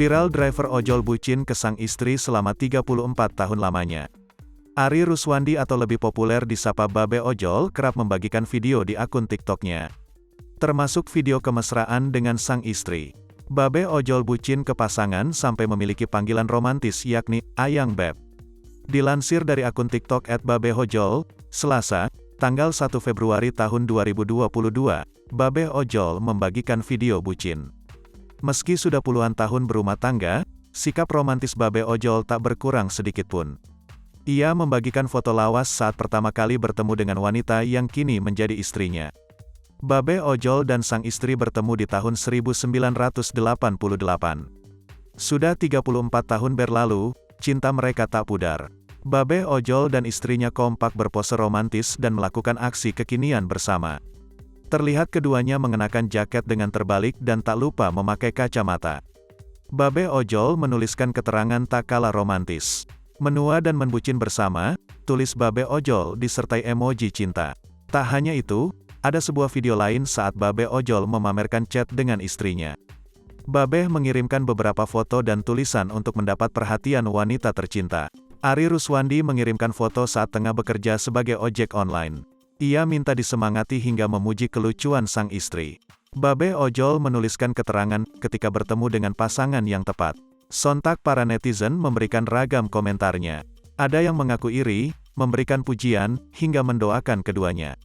Viral driver ojol bucin ke sang istri selama 34 tahun lamanya. Ari Ruswandi atau lebih populer disapa Babe Ojol kerap membagikan video di akun TikToknya. Termasuk video kemesraan dengan sang istri. Babe Ojol bucin ke pasangan sampai memiliki panggilan romantis yakni Ayang Beb. Dilansir dari akun TikTok @babeojol, Selasa, tanggal 1 Februari tahun 2022, Babe Ojol membagikan video bucin. Meski sudah puluhan tahun berumah tangga, sikap romantis Babe Ojol tak berkurang sedikitpun. Ia membagikan foto lawas saat pertama kali bertemu dengan wanita yang kini menjadi istrinya. Babe Ojol dan sang istri bertemu di tahun 1988. Sudah 34 tahun berlalu, cinta mereka tak pudar. Babe Ojol dan istrinya kompak berpose romantis dan melakukan aksi kekinian bersama. Terlihat keduanya mengenakan jaket dengan terbalik dan tak lupa memakai kacamata. Babe Ojol menuliskan keterangan tak kalah romantis. Menua dan membucin bersama, tulis Babe Ojol disertai emoji cinta. Tak hanya itu, ada sebuah video lain saat Babe Ojol memamerkan chat dengan istrinya. Babe mengirimkan beberapa foto dan tulisan untuk mendapat perhatian wanita tercinta. Ari Ruswandi mengirimkan foto saat tengah bekerja sebagai ojek online. Ia minta disemangati hingga memuji kelucuan sang istri. Babe Ojol menuliskan keterangan ketika bertemu dengan pasangan yang tepat. Sontak para netizen memberikan ragam komentarnya. Ada yang mengaku iri, memberikan pujian, hingga mendoakan keduanya.